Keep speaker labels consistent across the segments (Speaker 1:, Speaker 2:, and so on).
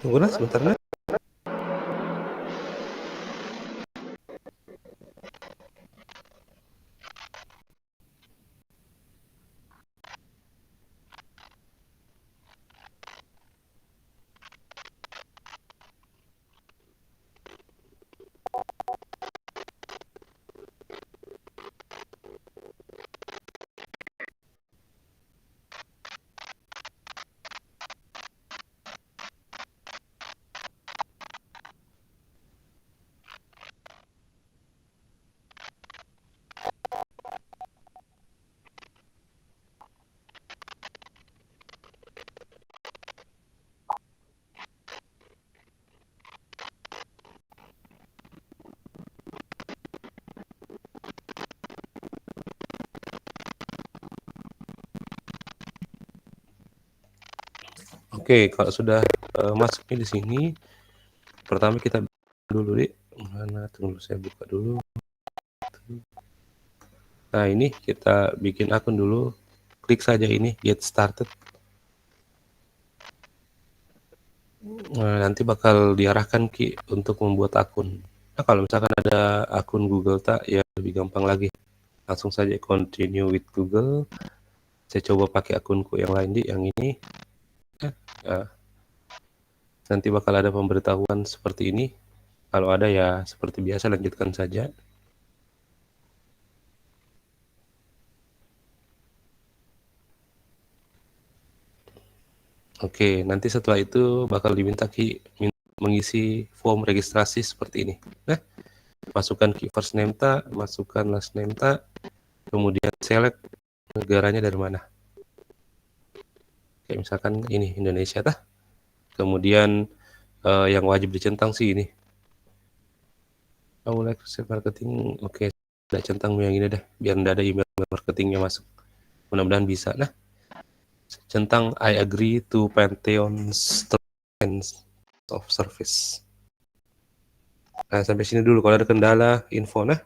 Speaker 1: Tunggu nah sebentar nah. Oke, kalau sudah masuknya di sini, pertama kita dulu di mana? Tunggu saya buka dulu. Nah, ini kita bikin akun dulu. Klik saja ini get started. Nah, nanti bakal diarahkan Ki untuk membuat akun. Nah, kalau misalkan ada akun Google tak, ya lebih gampang lagi. Langsung saja continue with Google. Saya coba pakai akunku yang lain di yang ini. Nah, nanti bakal ada pemberitahuan seperti ini. Kalau ada ya seperti biasa lanjutkan saja. Oke, nanti setelah itu bakal diminta Ki mengisi form registrasi seperti ini. Nah, masukkan Ki first name tak, masukkan last name tak, kemudian select negaranya dari mana. Kayak misalkan ini Indonesia tah. Kemudian yang wajib dicentang sih ini. Like marketing, oke, udah centang yang ini deh, biar nggak ada email marketingnya masuk. Mudah-mudahan bisa. Nah, centang I agree to Pantheon's terms of service. Nah, sampai sini dulu. Kalau ada kendala, info. Nah,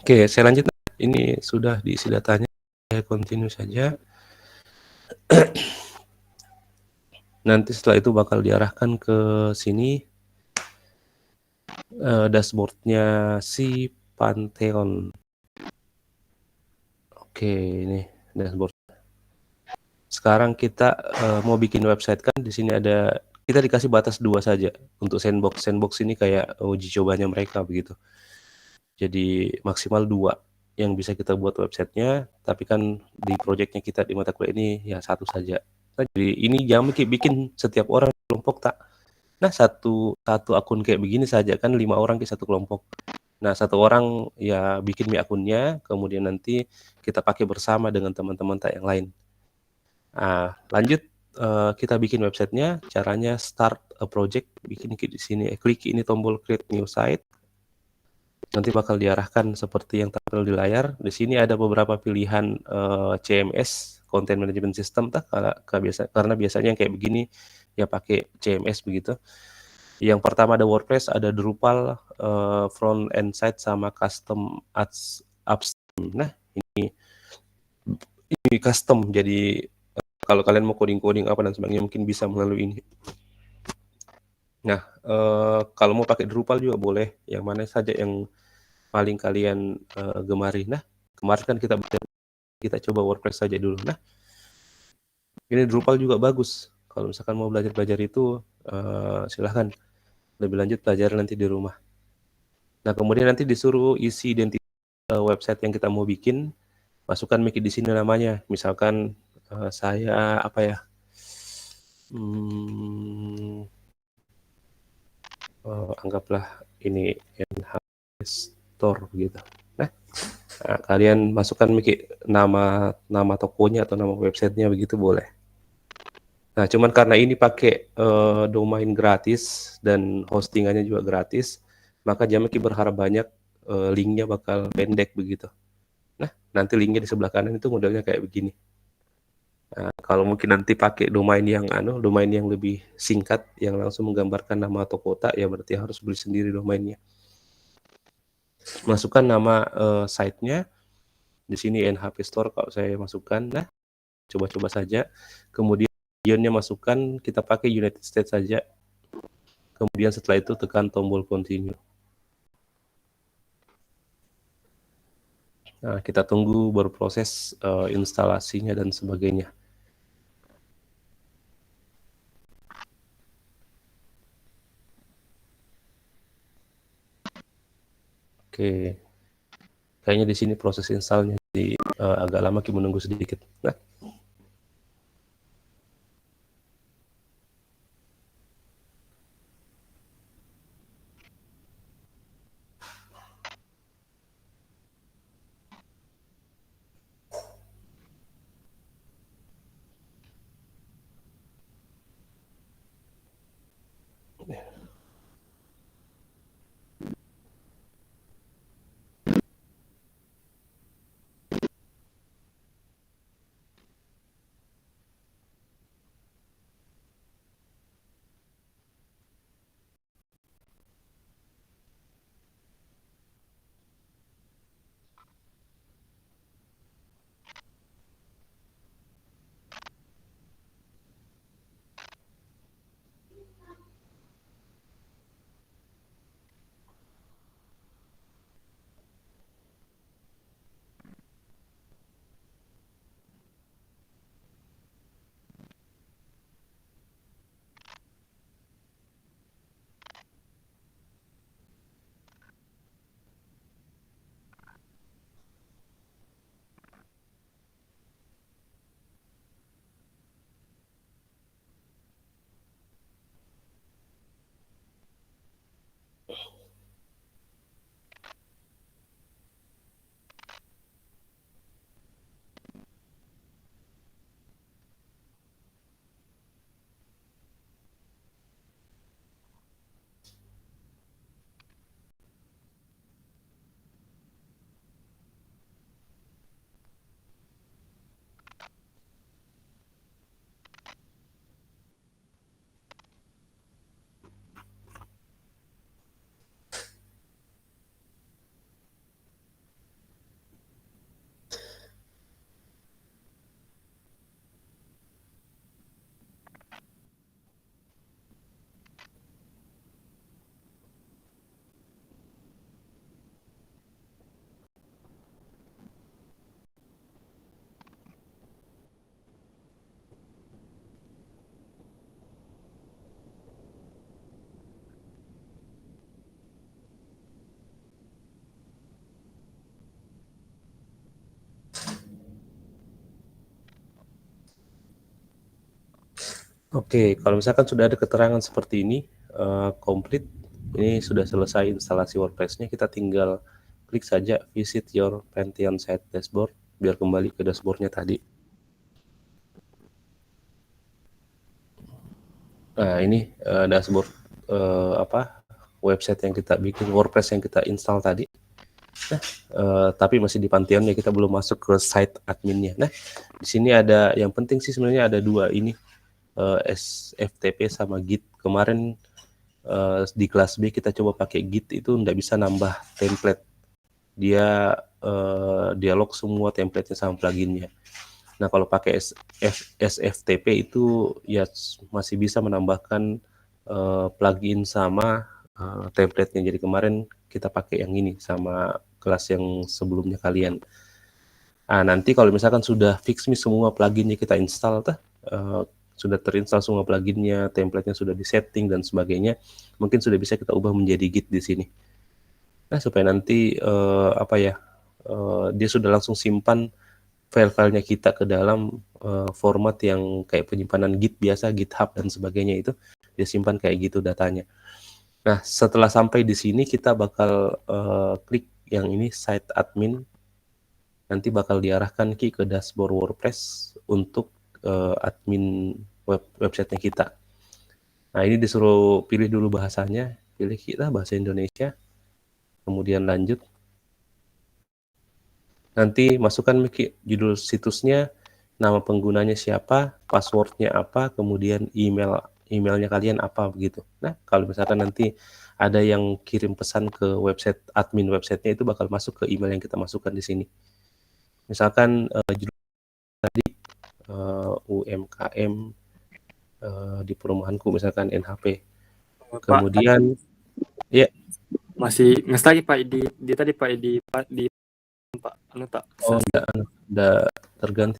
Speaker 1: oke, saya lanjut. Ini sudah diisi datanya. Saya continue saja. Nanti setelah itu bakal diarahkan ke sini dashboardnya si Pantheon. Oke, ini dashboard. Sekarang kita mau bikin website kan, di sini ada, kita dikasih batas 2 saja untuk sandbox. Sandbox ini kayak uji cobanya mereka begitu. Jadi maksimal 2 yang bisa kita buat websitenya, tapi kan di projectnya kita di mata kuliah ini ya 1 saja. Nah, jadi ini jangan bikin setiap orang kelompok tak. Nah, satu akun kayak begini saja kan 5 orang ke satu kelompok. Nah, 1 orang ya bikin akunnya, kemudian nanti kita pakai bersama dengan teman-teman tak yang lain. Nah, lanjut kita bikin websitenya. Caranya start a project, bikin di sini, klik ini tombol create new site. Nanti bakal diarahkan seperti yang tampil di layar. Di sini ada beberapa pilihan CMS, Content Management System, karena biasanya yang kayak begini ya pakai CMS begitu. Yang pertama ada WordPress, ada Drupal, front end site sama custom upstream. Nah, ini custom, jadi kalau kalian mau coding apa dan sebagainya mungkin bisa melalui ini. Nah, kalau mau pakai Drupal juga boleh, yang mana saja yang paling kalian gemari. Nah, kemarin kan kita coba WordPress saja dulu. Nah, ini Drupal juga bagus. Kalau misalkan mau belajar itu, silahkan lebih lanjut belajar nanti di rumah. Nah, kemudian nanti disuruh isi identitas website yang kita mau bikin, masukkan mic di sini namanya. Misalkan saya apa ya? Anggaplah ini NH Store gitu. Nah, kalian masukkan mic nama tokonya atau nama websitenya begitu boleh. Nah, cuman karena ini pakai domain gratis dan hostingannya juga gratis, maka Jameki berharap banyak linknya bakal pendek begitu. Nah, nanti linknya di sebelah kanan itu modelnya kayak begini. Nah, kalau mungkin nanti pakai domain yang lebih singkat, yang langsung menggambarkan nama atau kota, ya berarti harus beli sendiri domainnya. Masukkan nama site-nya. Di sini NHP Store kalau saya masukkan. Nah, coba-coba saja. Kemudian regionnya masukkan, kita pakai United States saja. Kemudian setelah itu tekan tombol continue. Nah, kita tunggu berproses instalasinya dan sebagainya. Oke. Kayaknya di sini proses installnya jadi agak lama, kita menunggu sedikit. Nah, oke, kalau misalkan sudah ada keterangan seperti ini, komplit, ini sudah selesai instalasi WordPress-nya, kita tinggal klik saja visit your Pantheon site dashboard, biar kembali ke dashboard-nya tadi. Nah, ini dashboard website yang kita bikin, WordPress yang kita install tadi. Nah, tapi masih di Pantheon ya, kita belum masuk ke site adminnya. Nah, di sini ada yang penting sih sebenarnya ada dua ini, SFTP sama Git. Kemarin di kelas B kita coba pakai Git, itu nggak bisa nambah template. Dia dialog semua template-nya sama pluginnya. Nah, kalau pakai SFTP itu ya masih bisa menambahkan plugin sama template-nya. Jadi kemarin kita pakai yang ini sama kelas yang sebelumnya kalian. Nah, nanti kalau misalkan sudah fix nih semua pluginnya kita install, sudah terinstall semua pluginnya, template-nya sudah disetting dan sebagainya, mungkin sudah bisa kita ubah menjadi Git di sini. Nah, supaya nanti dia sudah langsung simpan file-filenya kita ke dalam format yang kayak penyimpanan Git biasa, GitHub dan sebagainya, itu dia simpan kayak gitu datanya. Nah, setelah sampai di sini kita bakal klik yang ini site admin. Nanti bakal diarahkan ke dashboard WordPress untuk admin websitenya kita. Nah, ini disuruh pilih dulu bahasanya, pilih kita bahasa Indonesia, kemudian lanjut. Nanti masukkan judul situsnya, nama penggunanya siapa, passwordnya apa, kemudian emailnya kalian apa begitu. Nah, kalau misalkan nanti ada yang kirim pesan ke website admin websitenya, itu bakal masuk ke email yang kita masukkan di sini. Misalkan judul tadi UMKM di perumahanku, misalkan NHP. Kemudian ya
Speaker 2: masih nges lagi Pak di tadi Pak di Pak anu tak.
Speaker 1: oh udah terganti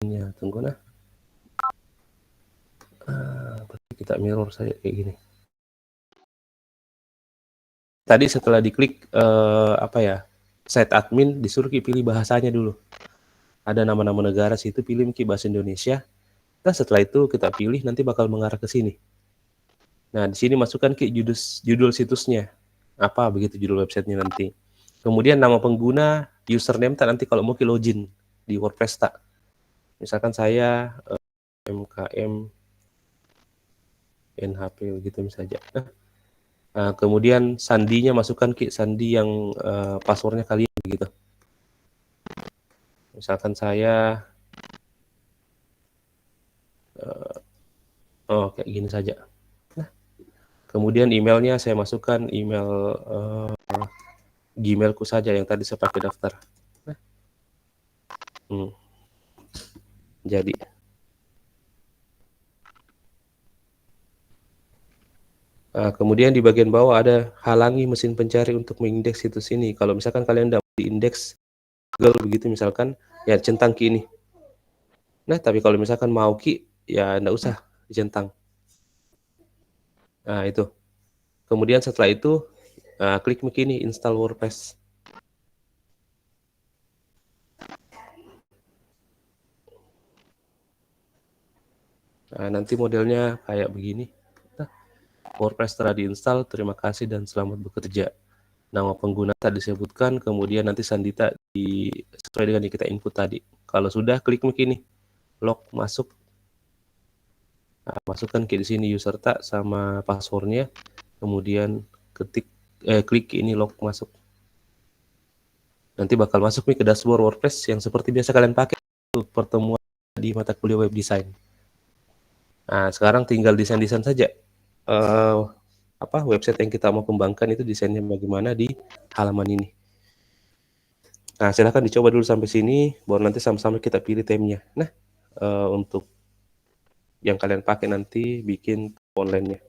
Speaker 1: ya, tunggu nah. Kita mirror saya kayak gini. Tadi setelah diklik site admin, disuruh pilih bahasanya dulu. Ada nama-nama negara situ, pilih bahasa Indonesia. Nah, setelah itu kita pilih, nanti bakal mengarah ke sini. Nah, di sini masukkan judul situsnya. Apa begitu judul websitenya nanti. Kemudian nama pengguna, username nanti kalau mau login di WordPress tak. Misalkan saya MKM NHP gitu misalnya. Nah, kemudian sandinya masukkan sandi yang passwordnya kalian gitu. Misalkan saya kayak gini saja. Nah, kemudian emailnya saya masukkan email Gmailku saja yang tadi saya pakai daftar. Nah, jadi kemudian di bagian bawah ada halangi mesin pencari untuk mengindeks situs ini. Kalau misalkan kalian tidak diindeks Google begitu misalkan, ya centang ini. Nah, tapi kalau misalkan mau ya enggak usah dicentang. Nah, itu. Kemudian setelah itu klik ini install WordPress. Nah, nanti modelnya kayak begini. Nah, WordPress telah diinstal, terima kasih dan selamat bekerja. Nama pengguna tak disebutkan, kemudian nanti sandita sesuai dengan yang kita input tadi. Kalau sudah, klik ini, log masuk. Nah, masukkan di sini user tak sama passwordnya, kemudian klik ini log masuk. Nanti bakal masuk ke dashboard WordPress yang seperti biasa kalian pakai untuk pertemuan di mata kuliah web design. Nah, sekarang tinggal desain-desain saja. Website yang kita mau kembangkan itu desainnya bagaimana di halaman ini. Nah, silahkan dicoba dulu sampai sini, baru nanti sama-sama kita pilih temanya. Nah, untuk yang kalian pakai nanti bikin online-nya.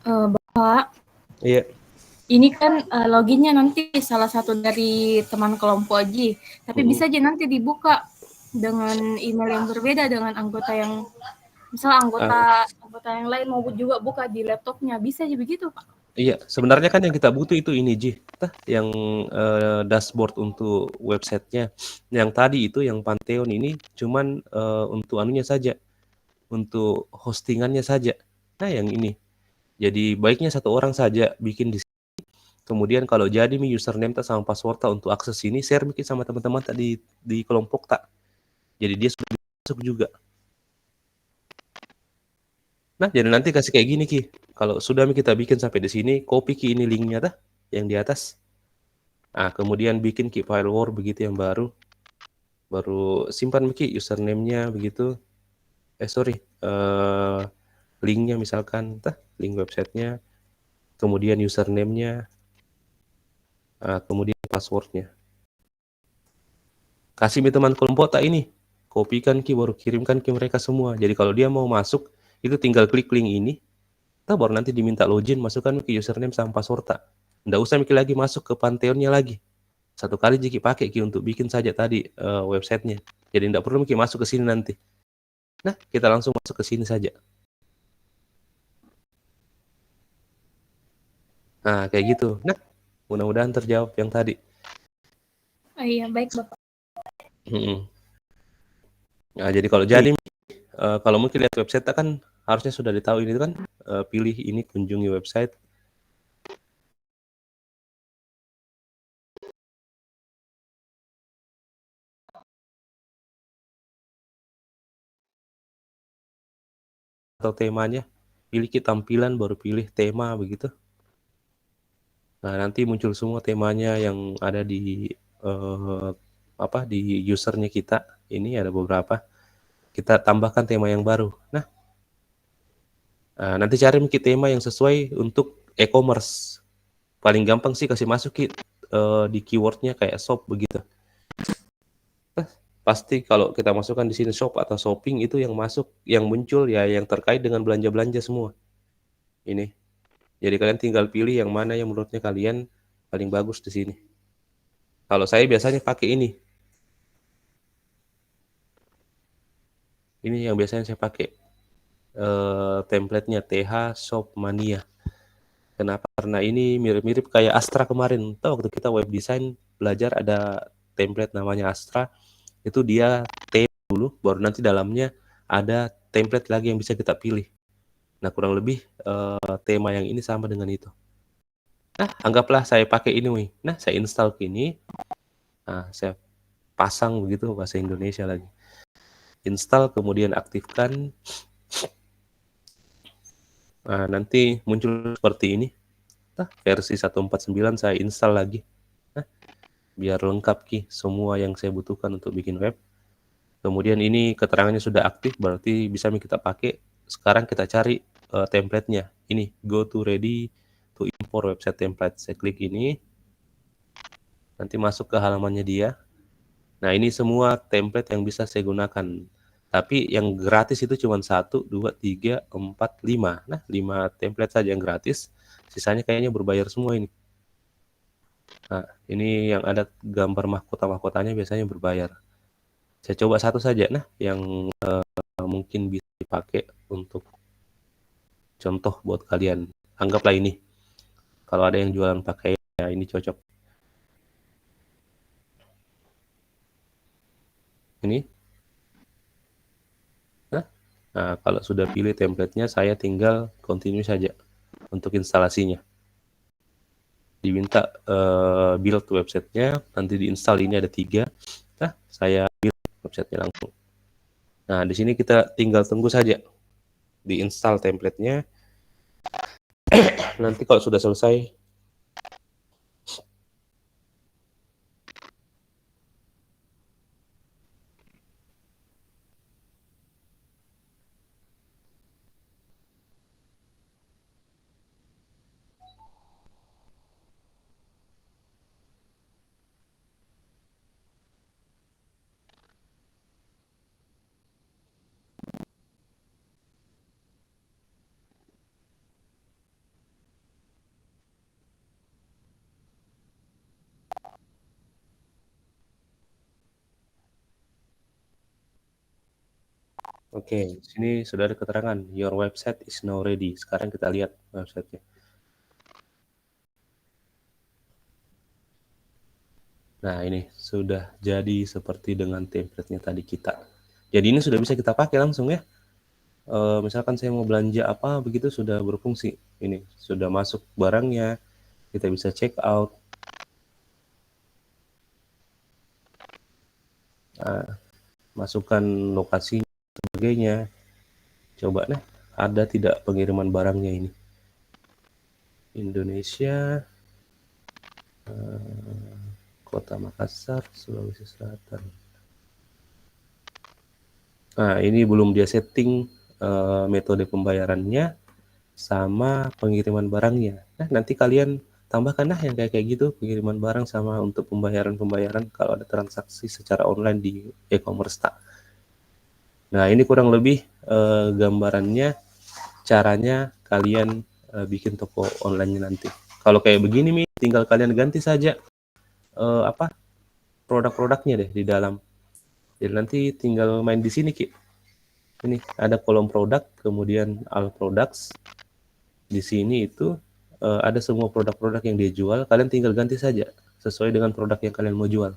Speaker 3: Bapak.
Speaker 1: Iya.
Speaker 3: Ini kan loginnya nanti salah satu dari teman kelompok Aji, tapi bisa aja nanti dibuka dengan email yang berbeda dengan anggota yang, misal anggota yang lain mau juga buka di laptopnya, bisa aja begitu Pak?
Speaker 1: Iya, sebenarnya kan yang kita butuh itu ini Ji, yang dashboard untuk websitenya. Yang tadi itu yang Pantheon ini cuman untuk anunya saja, untuk hostingannya saja. Nah, yang ini. Jadi baiknya satu orang saja bikin di sini. Kemudian kalau jadi mi username tak sama password tak untuk akses ini, share mungkin sama teman-teman tadi di kelompok tak. Jadi dia sudah masuk juga. Nah, jadi nanti kasih kayak gini Ki. Kalau sudah kita bikin sampai di sini, copy Ki ini linknya tah yang di atas. Nah, kemudian bikin Ki file Word begitu yang baru. Baru simpan Ki username-nya begitu. Linknya misalkan, tah, link websitenya. Kemudian username-nya. Kemudian password-nya. Kasih mi teman kelompok tak ini. Kopikan Ki, baru kirimkan ke mereka semua. Jadi kalau dia mau masuk, itu tinggal klik link ini. Tak baru nanti diminta login, masukkan ke username sama password tak. Nggak usah mikir lagi masuk ke Pantheon-nya lagi. Satu kali Ki pakai Ki untuk bikin saja tadi websitenya. Jadi nggak perlu Ki masuk ke sini nanti. Nah, kita langsung masuk ke sini saja. Nah, kayak gitu. Nah, mudah-mudahan terjawab yang tadi.
Speaker 3: Oh iya, baik Bapak.
Speaker 1: Nah, jadi kalau jadi kalau mungkin lihat website kan harusnya sudah ditahu ini kan, pilih ini kunjungi website. Atau temanya, pilih tampilan baru pilih tema begitu. Nah, nanti muncul semua temanya yang ada di di usernya kita. Ini ada beberapa. Kita tambahkan tema yang baru. Nah, nanti cari mungkin tema yang sesuai untuk e-commerce. Paling gampang sih kasih masuk di keywordnya kayak shop begitu. Pasti kalau kita masukkan di sini shop atau shopping itu yang masuk, yang muncul ya yang terkait dengan belanja-belanja semua. Ini. Jadi kalian tinggal pilih yang mana yang menurutnya kalian paling bagus di sini. Kalau saya biasanya pakai ini. Ini yang biasanya saya pakai. Template-nya TH Shop Mania. Kenapa? Karena ini mirip-mirip kayak Astra kemarin. Tahu waktu kita web design belajar ada template namanya Astra. Itu dia tema dulu, baru nanti dalamnya ada template lagi yang bisa kita pilih. Nah, kurang lebih tema yang ini sama dengan itu. Nah, anggaplah saya pakai ini, Wi. Nah, saya install ini. Nah, saya pasang begitu bahasa Indonesia lagi. Install, kemudian aktifkan. Nah, nanti muncul seperti ini. Nah, versi 149 saya install lagi. Nah, biar lengkap Ki semua yang saya butuhkan untuk bikin web. Kemudian ini keterangannya sudah aktif, berarti bisa kita pakai. Sekarang kita cari template-nya. Ini, go to ready to import website template. Saya klik ini. Nanti masuk ke halamannya dia. Nah, ini semua template yang bisa saya gunakan. Tapi yang gratis itu cuma 1, 2, 3, 4, 5. Nah, 5 template saja yang gratis. Sisanya kayaknya berbayar semua ini. Nah, ini yang ada gambar mahkota-mahkotanya biasanya berbayar. Saya coba satu saja, nah, yang mungkin bisa dipakai untuk contoh buat kalian. Anggaplah ini. Kalau ada yang jualan pakaian, ya ini cocok. Ini. Nah, kalau sudah pilih template-nya, saya tinggal continue saja untuk instalasinya. Diminta build website-nya, nanti diinstal ini ada 3. Nah, saya build website-nya langsung. Nah, di sini kita tinggal tunggu saja diinstal template-nya. Nanti kalau sudah selesai, oke, sini sudah ada keterangan your website is now ready. Sekarang kita lihat website-nya. Nah, ini sudah jadi seperti dengan template-nya tadi kita. Jadi ini sudah bisa kita pakai langsung ya. Misalkan saya mau belanja apa begitu sudah berfungsi. Ini sudah masuk barangnya, Kita bisa check out. Masukkan lokasi sebagainya. Coba nah, ada tidak pengiriman barangnya ini? Indonesia, Kota Makassar, Sulawesi Selatan. Nah, ini belum dia setting metode pembayarannya sama pengiriman barangnya. Nah, nanti kalian tambahkan yang kayak gitu, pengiriman barang sama untuk pembayaran kalau ada transaksi secara online di e-commerce tak. Nah, ini kurang lebih gambarannya, caranya kalian bikin toko online-nya nanti. Kalau kayak begini nih, tinggal kalian ganti saja produk-produknya deh di dalam. Jadi nanti tinggal main di sini, Ki. Ini ada kolom produk, kemudian all products. Di sini itu ada semua produk-produk yang dia jual, kalian tinggal ganti saja sesuai dengan produk yang kalian mau jual.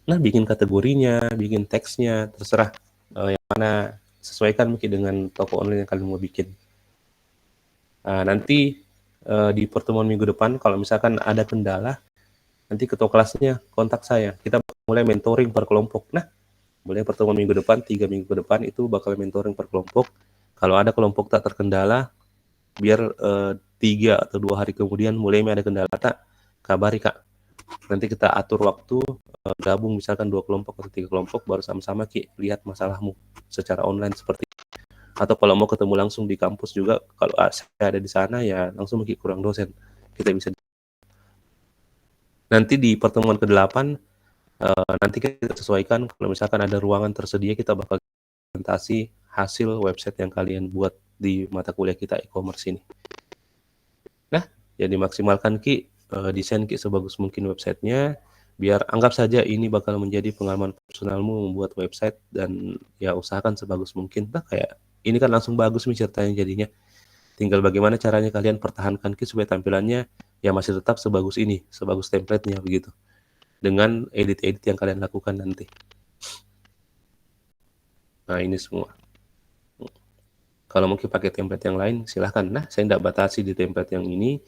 Speaker 1: Nah, bikin kategorinya, bikin teksnya, terserah yang mana, sesuaikan mungkin dengan toko online yang kalian mau bikin. Nah, nanti di pertemuan minggu depan, kalau misalkan ada kendala, nanti ketua kelasnya kontak saya. Kita mulai mentoring per kelompok. Nah, mulai pertemuan minggu depan, 3 minggu ke depan itu bakal mentoring per kelompok. Kalau ada kelompok tak terkendala, biar 3 atau 2 hari kemudian mulai ada kendala tak, kabari Kak. Nanti kita atur waktu gabung misalkan 2 kelompok atau 3 kelompok, baru sama-sama Ki lihat masalahmu secara online seperti itu. Atau kalau mau ketemu langsung di kampus juga, kalau saya ada di sana ya langsung Ki kurang dosen, kita bisa. Nanti di pertemuan ke-8 nanti kita sesuaikan, kalau misalkan ada ruangan tersedia, kita bakal presentasi hasil website yang kalian buat di mata kuliah kita e-commerce ini. Nah, jadi maksimalkan Ki desain Ki sebagus mungkin websitenya, biar anggap saja ini bakal menjadi pengalaman personalmu membuat website, dan ya usahakan sebagus mungkin. Nah, kayak ini kan langsung bagus nih ceritanya jadinya. Tinggal bagaimana caranya kalian pertahankan Ki supaya tampilannya ya masih tetap sebagus ini, sebagus template-nya begitu. Dengan edit-edit yang kalian lakukan nanti. Nah, ini semua. Kalau mungkin pakai template yang lain, silahkan. Nah, saya tidak batasi di template yang ini.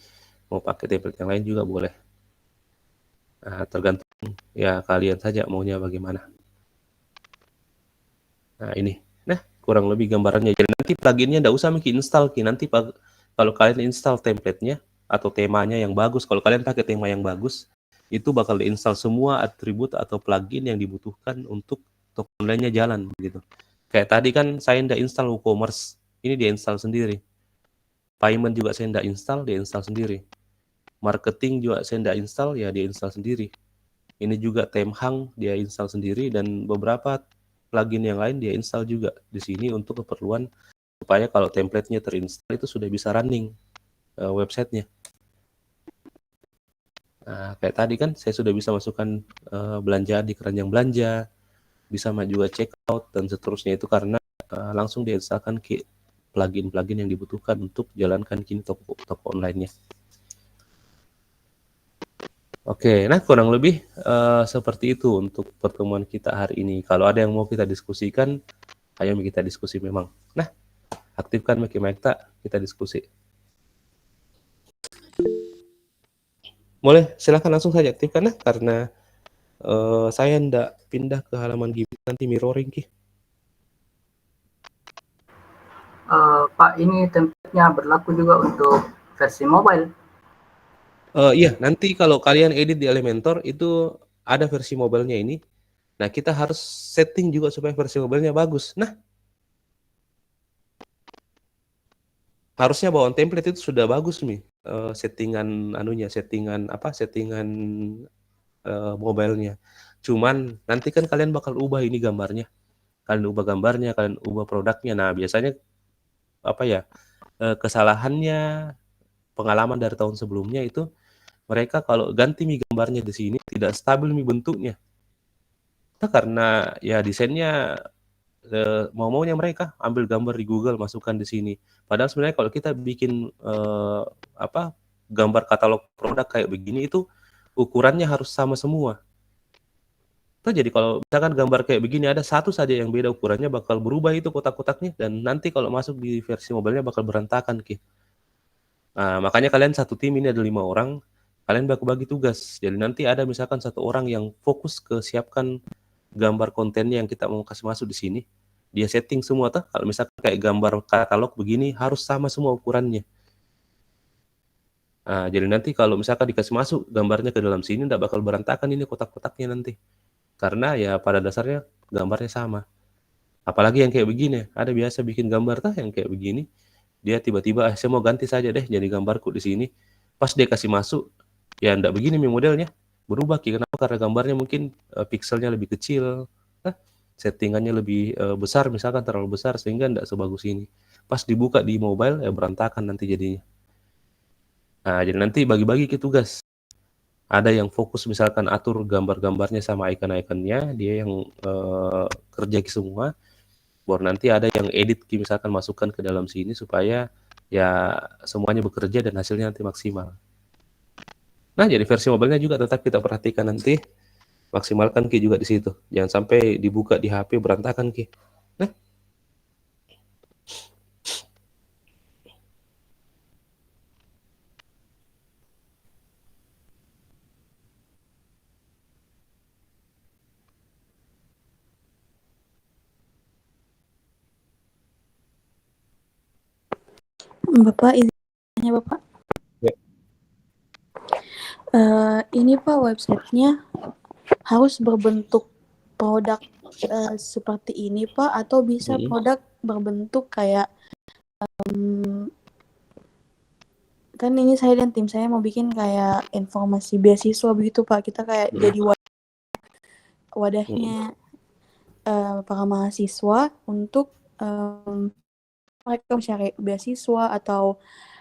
Speaker 1: Mau pakai template yang lain juga boleh. Nah, tergantung ya kalian saja maunya bagaimana. Nah, ini. Nah, kurang lebih gambarannya. Jadi nanti pluginnya tidak usah mungkin install. Nanti kalau kalian install template-nya atau temanya yang bagus, kalau kalian pakai tema yang bagus, itu bakal diinstal semua atribut atau plugin yang dibutuhkan untuk toko online-nya jalan gitu. Kayak tadi kan saya tidak install WooCommerce, ini dia install sendiri. Payment juga saya tidak install, dia install sendiri. Marketing juga saya tidak install, ya dia install sendiri. Ini juga Temhang dia install sendiri, dan beberapa plugin yang lain dia install juga di sini untuk keperluan supaya kalau template-nya terinstall itu sudah bisa running websitenya. Nah, kayak tadi kan saya sudah bisa masukkan belanjaan di keranjang belanja, bisa juga check out dan seterusnya, itu karena langsung diinstalkan ke plugin-plugin yang dibutuhkan untuk jalankan kini toko online-nya. Oke, nah kurang lebih seperti itu untuk pertemuan kita hari ini. Kalau ada yang mau kita diskusikan, ayo kita diskusi memang. Nah, aktifkan mic kita diskusi. Boleh, silahkan langsung saja aktifkan nah, karena saya ndak pindah ke halaman Gimik, nanti mirroring Ki.
Speaker 4: Pak, ini template-nya berlaku juga untuk versi mobile.
Speaker 1: Iya, nanti kalau kalian edit di Elementor itu ada versi mobilenya ini. Nah, kita harus setting juga supaya versi mobilenya bagus. Nah, harusnya bawaan template itu sudah bagus nih settingan settingan mobilenya. Cuman nanti kan kalian bakal ubah ini gambarnya. Kalian ubah gambarnya, kalian ubah produknya. Nah, biasanya kesalahannya, pengalaman dari tahun sebelumnya itu mereka kalau ganti gambarnya di sini tidak stabil bentuknya. Nah, karena ya desainnya mau-maunya mereka ambil gambar di Google masukkan di sini. Padahal sebenarnya kalau kita bikin gambar katalog produk kayak begini itu ukurannya harus sama semua. Nah, jadi kalau misalkan gambar kayak begini ada satu saja yang beda ukurannya, bakal berubah itu kotak-kotaknya, dan nanti kalau masuk di versi mobilnya bakal berantakan Ki. Makanya kalian satu tim ini ada 5 orang, kalian bagi tugas. Jadi nanti ada misalkan satu orang yang fokus ke siapkan gambar kontennya yang kita mau kasih masuk di sini. Dia setting semua tuh. Kalau misalkan kayak gambar katalog begini harus sama semua ukurannya. Jadi nanti kalau misalkan dikasih masuk gambarnya ke dalam sini nggak bakal berantakan ini kotak-kotaknya nanti. Karena ya pada dasarnya gambarnya sama. Apalagi yang kayak begini, ada biasa bikin gambar tah yang kayak begini, dia tiba-tiba saya mau ganti saja deh jadi gambarku di sini. Pas dia kasih masuk, ya ndak begini nih modelnya, berubah. Kenapa? Karena gambarnya mungkin pikselnya lebih kecil, settingannya lebih besar misalkan terlalu besar sehingga ndak sebagus ini. Pas dibuka di mobile ya berantakan nanti jadinya. Jadi nanti bagi-bagi ke tugas. Ada yang fokus misalkan atur gambar-gambarnya sama icon-iconnya, dia yang kerja semua. Baru nanti ada yang edit misalkan masukkan ke dalam sini supaya ya semuanya bekerja dan hasilnya nanti maksimal. Nah, jadi versi mobilenya juga tetap kita perhatikan nanti, maksimalkan Ki juga di situ. Jangan sampai dibuka di HP berantakan Ki. Nah,
Speaker 5: Bapak, izinnya Bapak.
Speaker 1: Ya.
Speaker 5: Ini Pak, websitenya harus berbentuk produk seperti ini Pak, atau bisa produk berbentuk kayak kan ini saya dan tim saya mau bikin kayak informasi beasiswa begitu Pak. Kita kayak jadi wadahnya para mahasiswa untuk mereka mencari beasiswa atau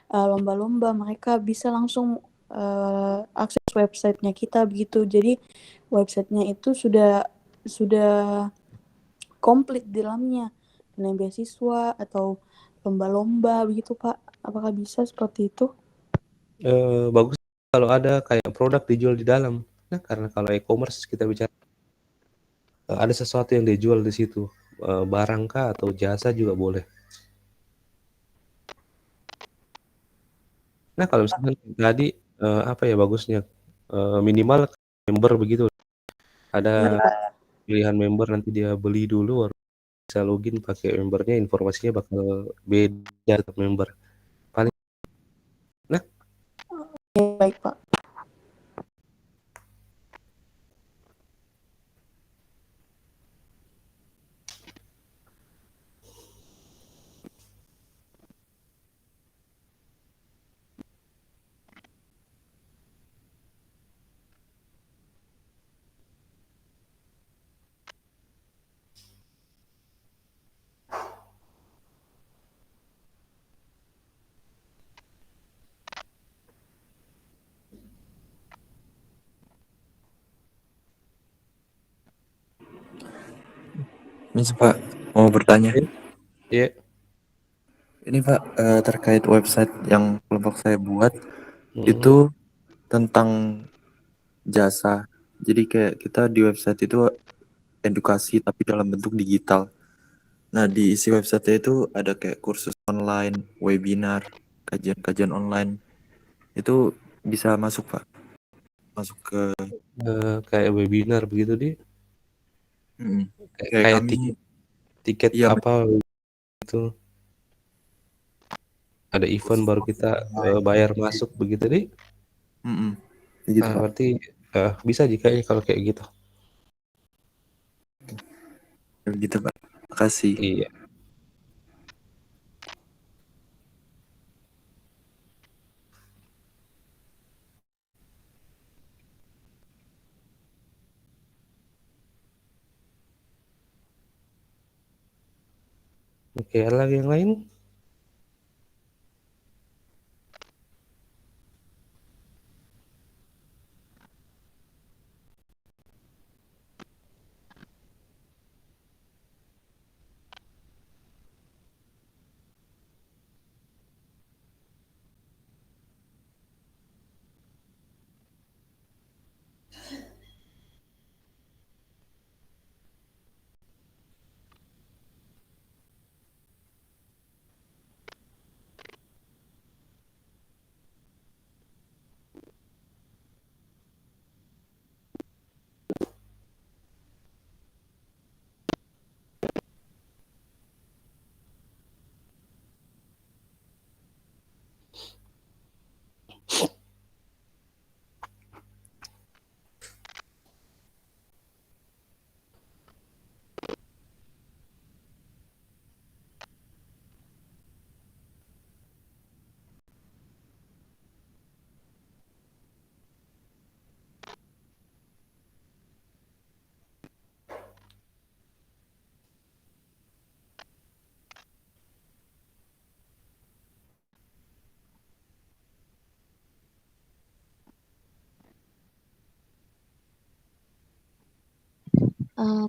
Speaker 5: lomba-lomba, mereka bisa langsung akses websitenya kita begitu. Jadi websitenya itu sudah komplit di dalamnya dengan beasiswa atau lomba-lomba begitu Pak. Apakah bisa seperti itu?
Speaker 1: Bagus kalau ada kayak produk dijual di dalam. Nah, karena kalau e-commerce kita bicara ada sesuatu yang dijual di situ, barang kah atau jasa juga boleh. Nah, kalau misalkan tadi apa ya bagusnya minimal member begitu. Ada pilihan member nanti dia beli dulu baru bisa login pakai membernya, informasinya bakal beda tetap member. Paling nah,
Speaker 5: Baik Pak.
Speaker 6: Ini Pak, mau bertanya.
Speaker 1: ya.
Speaker 6: Ini Pak, terkait website yang kelompok saya buat, itu tentang jasa. Jadi kayak kita di website itu edukasi tapi dalam bentuk digital. Nah, di isi website itu ada kayak kursus online, webinar, kajian-kajian online. Itu bisa masuk Pak? Masuk ke
Speaker 1: Kayak webinar begitu di
Speaker 6: kayak
Speaker 1: kayak
Speaker 6: kami
Speaker 1: tiket
Speaker 6: iya
Speaker 1: apa itu ada event baru kita bayar masuk begitu di
Speaker 6: gitu Pak.
Speaker 1: berarti bisa jika kalau kayak gitu.
Speaker 6: Gitu Pak. Makasih.
Speaker 1: Iya. Oke, ada lagi yang lain?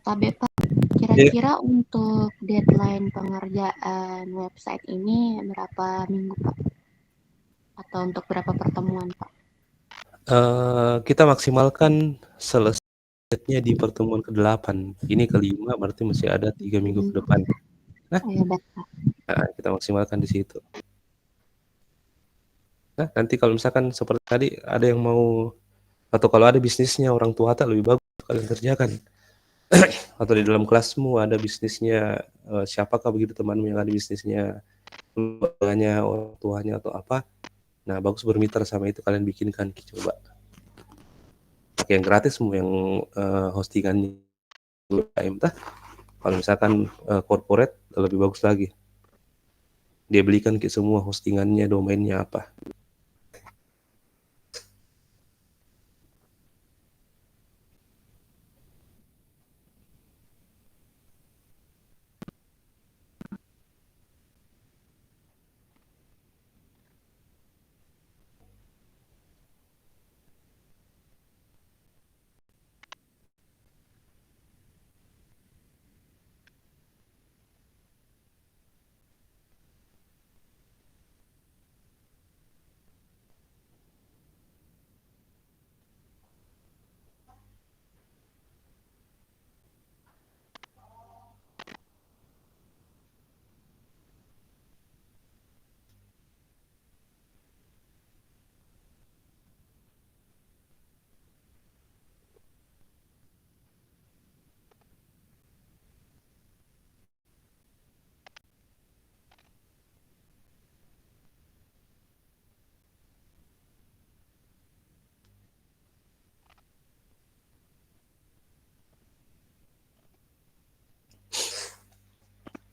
Speaker 5: Tabe Pak,
Speaker 1: Iya.
Speaker 5: kira-kira untuk deadline pengerjaan website ini berapa minggu Pak? Atau untuk berapa pertemuan Pak?
Speaker 1: Kita maksimalkan selesainya di pertemuan ke-8. Ini ke-5 berarti masih ada 3 minggu ke depan. Nah,
Speaker 5: Oh ya Pak.
Speaker 1: kita maksimalkan di situ. Nah, nanti kalau misalkan seperti tadi ada yang mau atau kalau ada bisnisnya orang tua lebih bagus kalian kerjakan. Atau di dalam kelasmu ada bisnisnya siapakah begitu temanmu yang ada bisnisnya keluarganya, orang tuanya atau apa. Nah, bagus bermitra sama itu kalian bikinkan coba. Pakai yang gratis mau yang hostingannya UMKM tah. Kalau misalkan corporate lebih bagus lagi. Dia belikan ke semua hostingannya, domainnya apa.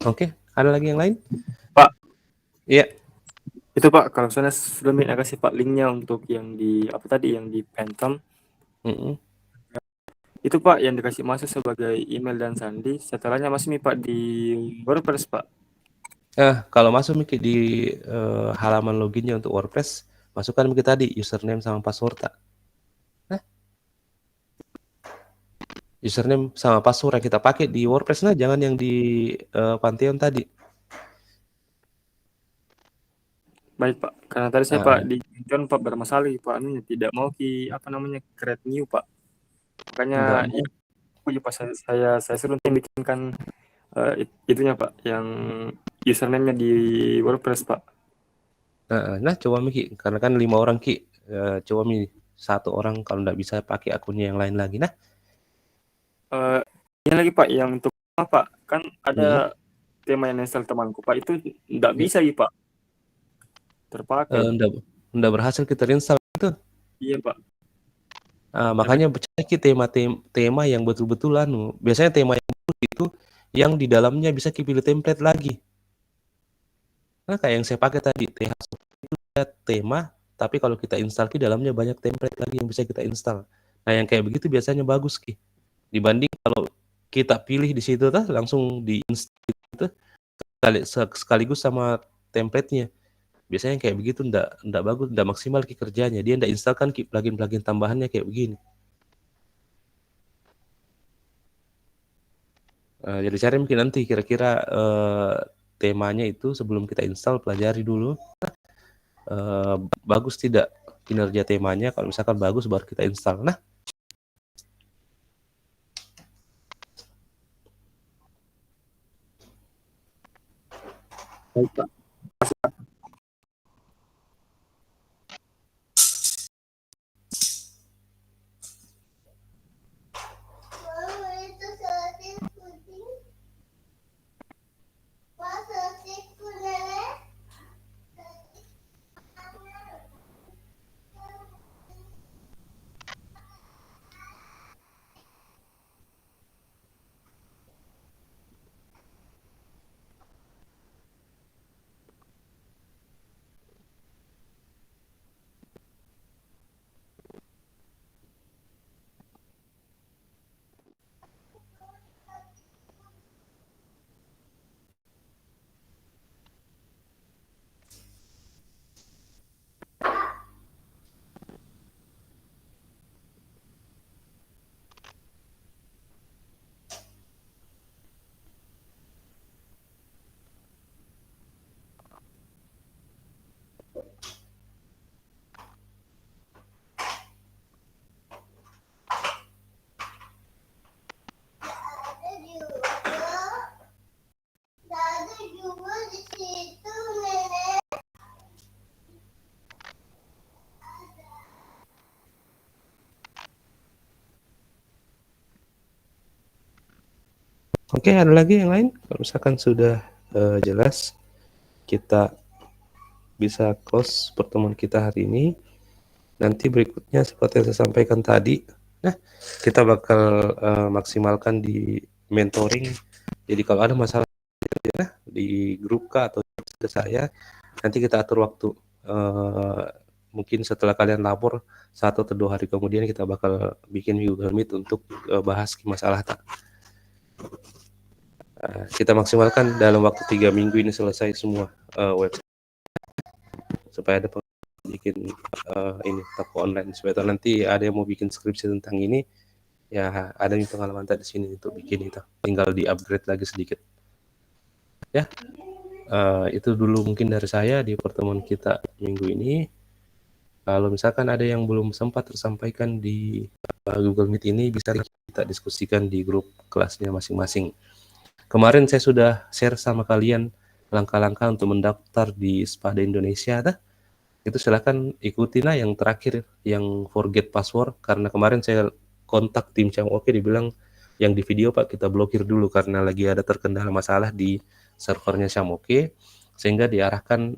Speaker 1: Oke, ada lagi yang lain?
Speaker 2: Pak.
Speaker 1: Iya.
Speaker 2: Itu Pak, kalau misalnya sudah kasih Pak linknya untuk yang di apa tadi yang di Phantom. Itu Pak yang dikasih masuk sebagai email dan sandi, setelahnya masih nih Pak di WordPress Pak.
Speaker 1: Kalau masuk Miki di halaman loginnya untuk WordPress, masukkan Miki tadi username sama password tak? Username sama password yang kita pakai di WordPress, nah jangan yang di Pantheon tadi.
Speaker 2: Baik Pak, karena tadi saya Pak di John Pak bermasalah Pak, ini tidak mau apa namanya create new Pak. Makanya ya, pas saya suruh bikinkan itunya Pak, yang username-nya di WordPress Pak.
Speaker 1: Nah coba Miki, karena kan 5 orang Ki, coba Mi 1 orang kalau nggak bisa pakai akunnya yang lain lagi. Nah,
Speaker 2: ini lagi Pak yang untuk apa? Kan ada tema yang install temanku Pak, itu nggak bisa Pak terpakai.
Speaker 1: Nggak berhasil kita install itu.
Speaker 2: Iya Pak.
Speaker 1: Makanya cari tema yang betul-betul biasanya tema yang bagus itu yang di dalamnya bisa pilih template lagi. Nah, kayak yang saya pakai tadi, TH itu ada tema, tapi kalau kita install di dalamnya banyak template lagi yang bisa kita install. Nah, yang kayak begitu biasanya bagus Ki. Dibanding kalau kita pilih di situ langsung di-install itu sekaligus sama template-nya. Biasanya kayak begitu ndak bagus, ndak maksimal Ki kerjanya. Dia ndak instalkan Ki plugin-plugin tambahannya kayak begini. Jadi cari mungkin nanti kira-kira temanya itu sebelum kita install pelajari dulu. Bagus tidak kinerja temanya, kalau misalkan bagus baru kita install. Nah,
Speaker 2: Baik Pak.
Speaker 1: Oke, ada lagi yang lain? Kalau misalkan sudah jelas, kita bisa close pertemuan kita hari ini. Nanti berikutnya seperti yang saya sampaikan tadi, nah kita bakal maksimalkan di mentoring. Jadi kalau ada masalah di grup Kak atau ke saya, nanti kita atur waktu. Mungkin setelah kalian lapor 1 atau 2 hari kemudian kita bakal bikin Google Meet untuk bahas masalah tak. Kita maksimalkan dalam waktu 3 minggu ini selesai semua website supaya ada bikin ini toko online supaya nanti ada yang mau bikin skripsi tentang ini ya ada yang pengalaman tadi sini untuk bikin itu, tinggal di upgrade lagi sedikit ya. Itu dulu mungkin dari saya di pertemuan kita minggu ini. Kalau misalkan ada yang belum sempat tersampaikan di Google Meet ini, bisa kita diskusikan di grup kelasnya masing-masing. Kemarin saya sudah share sama kalian langkah-langkah untuk mendaftar di Spada Indonesia. Itu silahkan ikutin lah yang terakhir, yang forget password. Karena kemarin saya kontak tim Syamoke, dibilang yang di video Pak kita blokir dulu karena lagi ada terkendala masalah di servernya Syamoke, sehingga diarahkan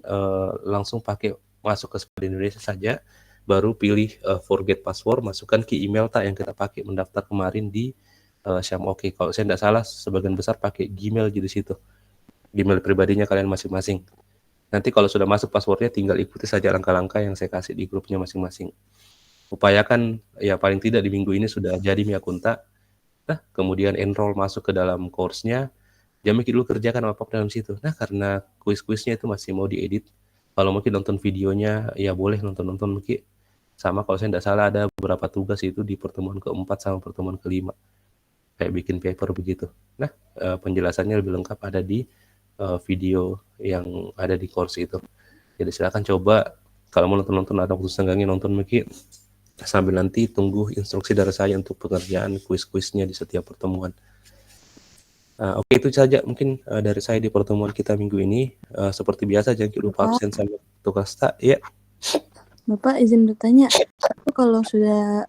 Speaker 1: langsung pakai masuk ke Spada Indonesia saja, baru pilih forget password, masukkan ke email yang kita pakai mendaftar kemarin di Syamoke. Kalau saya tidak salah sebagian besar pakai Gmail di situ, Gmail pribadinya kalian masing-masing. Nanti kalau sudah masuk passwordnya tinggal ikuti saja langkah-langkah yang saya kasih di grupnya masing-masing. Upayakan ya paling tidak di minggu ini sudah jadi Miakunta. Kemudian enroll masuk ke dalam course-nya. Jangan dulu kerjakan apa-apa dalam situ. Nah, karena kuis-kuisnya itu masih mau diedit. Kalau mungkin nonton videonya ya boleh nonton-nonton mungkin. Sama kalau saya tidak salah ada beberapa tugas itu di pertemuan ke-4 sama pertemuan ke-5. Kayak bikin paper begitu. Nah, penjelasannya lebih lengkap ada di video yang ada di course itu. Jadi silakan coba kalau mau nonton ada waktu senggangnya nonton mungkin sambil nanti tunggu instruksi dari saya untuk pengerjaan kuis-kuisnya di setiap pertemuan. Oke, itu saja mungkin dari saya di pertemuan kita minggu ini. Seperti biasa jangan lupa absen sama tugas tak ya.
Speaker 5: Bapak izin bertanya, kalau sudah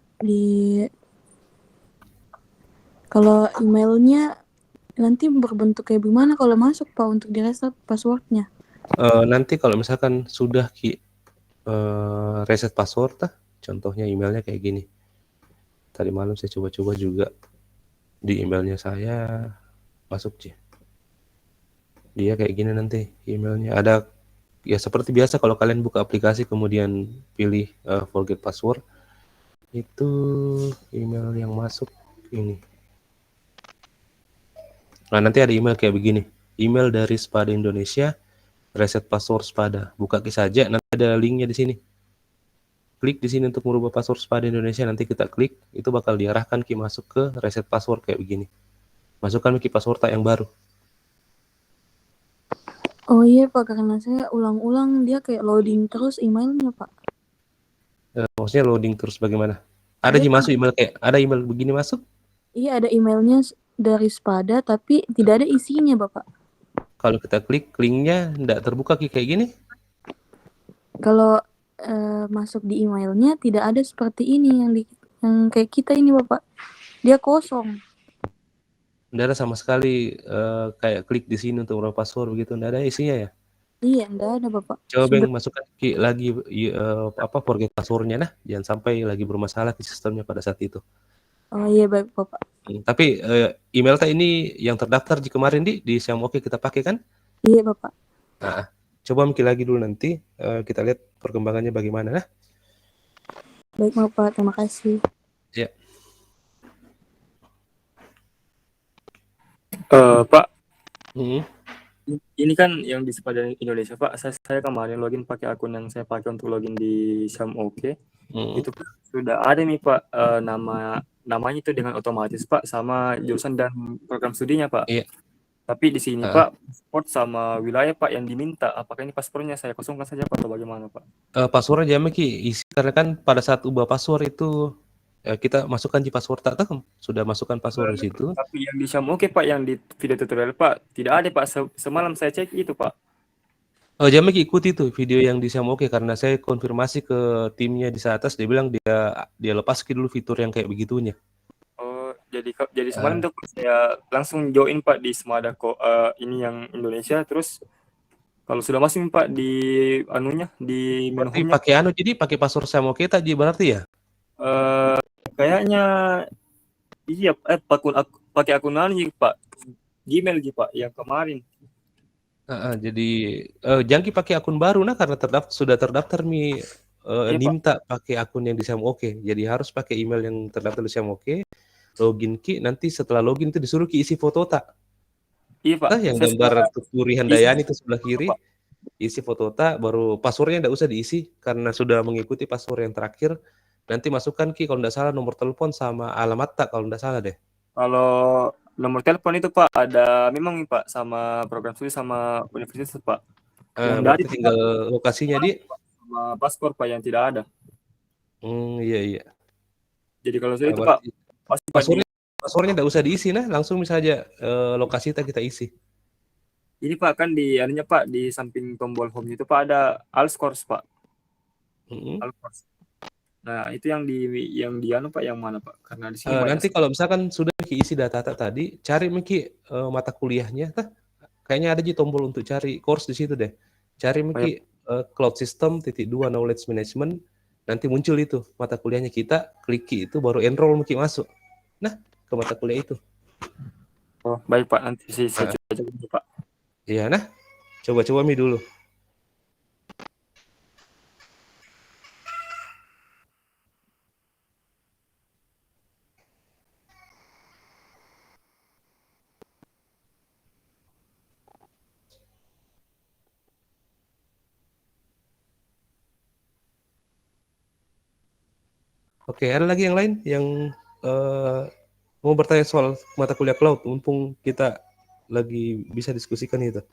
Speaker 5: kalau emailnya nanti berbentuk kayak gimana kalau masuk Pak untuk di reset passwordnya?
Speaker 1: Nanti kalau misalkan sudah reset password contohnya emailnya kayak gini. Tadi malam saya coba-coba juga di emailnya saya masuk sih. Dia kayak gini nanti emailnya ada ya seperti biasa kalau kalian buka aplikasi kemudian pilih forget password, itu email yang masuk ini. Nah, nanti ada email kayak begini. Email dari Spada Indonesia, reset password Spada. Buka saja, nanti ada linknya di sini. Klik di sini untuk merubah password Spada Indonesia, nanti kita klik, itu bakal diarahkan masuk ke reset password kayak begini. Masukkan password yang baru.
Speaker 5: Oh iya Pak, karena saya ulang-ulang dia kayak loading terus emailnya Pak.
Speaker 1: Maksudnya loading terus bagaimana? Ada masuk email kayak ada email begini masuk?
Speaker 5: Iya, ada emailnya dari Spada tapi tidak ada isinya Bapak.
Speaker 1: Kalau kita klik linknya tidak terbuka kayak gini?
Speaker 5: Kalau masuk di emailnya tidak ada seperti ini yang kayak kita ini Bapak. Dia kosong.
Speaker 1: Tidak ada sama sekali kayak klik di sini untuk merubah password begitu, tidak ada isinya ya?
Speaker 5: Iya, tidak ada Bapak.
Speaker 1: Coba Bang masukkan lagi forget passwordnya jangan sampai lagi bermasalah di sistemnya pada saat itu.
Speaker 5: Oh iya baik Bapak.
Speaker 1: Tapi email ini yang terdaftar di kemarin di Syamoke kita pakai kan?
Speaker 5: Iya Bapak.
Speaker 1: Nah, coba mungkin lagi dulu nanti kita lihat perkembangannya bagaimana.
Speaker 5: Baik Bapak, terima kasih.
Speaker 1: Ya.
Speaker 2: Pak, ini kan yang di Spada Indonesia Pak, saya kemarin login pakai akun yang saya pakai untuk login di Syamoke. Itu sudah ada nih Pak namanya itu dengan otomatis Pak, sama jurusan dan program studinya Pak.
Speaker 1: Iya.
Speaker 2: Tapi di sini Pak, paspor sama wilayah Pak yang diminta, apakah ini paspornya saya kosongkan saja Pak atau bagaimana Pak?
Speaker 1: Passwordnya jangan isi karena kan pada saat ubah password itu kita masukkan di password tak sudah masukkan password di situ.
Speaker 2: Tapi yang di Syamoke Pak, yang di video tutorial Pak, tidak ada Pak. Semalam saya cek itu Pak.
Speaker 1: Jangan ikuti tuh video yang di Syamoke karena saya konfirmasi ke timnya di atas, dia bilang dia lepas dulu fitur yang kayak begitunya.
Speaker 2: Jadi semalam tuh saya langsung join Pak di Semada ini yang Indonesia, terus kalau sudah masuk Pak di anunya di menu
Speaker 1: Berarti
Speaker 2: home-nya
Speaker 1: pakai jadi pakai password sama kita Ji berarti ya?
Speaker 2: kayaknya iya pakai akun anu Pak, Gmail Pak yang kemarin.
Speaker 1: Jadi Jangki pakai akun baru nah karena sudah terdaftar
Speaker 2: Iya, Pak.
Speaker 1: Nimta pakai akun yang di Samoke. Jadi harus pakai email yang terdaftar di Samoke. Login Ki, nanti setelah login itu disuruh Ki isi foto tak?
Speaker 2: Iya Pak.
Speaker 1: Yang
Speaker 2: Saya
Speaker 1: gambar
Speaker 2: sudah
Speaker 1: Tuturi
Speaker 2: isi
Speaker 1: Handayani itu sebelah
Speaker 2: foto,
Speaker 1: kiri.
Speaker 2: Pak.
Speaker 1: Isi foto tak, baru passwordnya tidak usah diisi karena sudah mengikuti password yang terakhir. Nanti masukkan Ki kalau tidak salah nomor telepon sama alamat tak kalau tidak salah deh.
Speaker 2: Kalau nomor telepon itu Pak ada memang nih Pak sama program studi sama universitas Pak. Yang dari
Speaker 1: Berarti tinggal lokasinya di
Speaker 2: sama paspor Pak yang tidak ada.
Speaker 1: Iya.
Speaker 2: Jadi kalau saya itu Pak
Speaker 1: Berarti
Speaker 2: pasti Pak
Speaker 1: passwordnya tidak usah diisi nah, langsung misalnya lokasi kita isi.
Speaker 2: ini Pak kan di anunya Pak di samping tombol home itu Pak ada Alscourse Pak. Alscourse. Nah, itu yang di anu Pak yang mana Pak? Karena di sini
Speaker 1: Nanti kalau misalkan sudah isi data tadi, cari mata kuliahnya. Kayaknya ada tombol untuk cari course di situ deh. Cari Cloud System _2 Knowledge Management. Nanti muncul itu mata kuliahnya, kita klik itu baru enroll masuk. Nah, ke mata kuliah itu.
Speaker 2: Oh, baik Pak, nanti saya coba dulu Pak.
Speaker 1: Iya, nah. Coba-coba dulu. Oke, ada lagi yang lain yang mau bertanya soal mata kuliah cloud, mumpung kita lagi bisa diskusikan itu.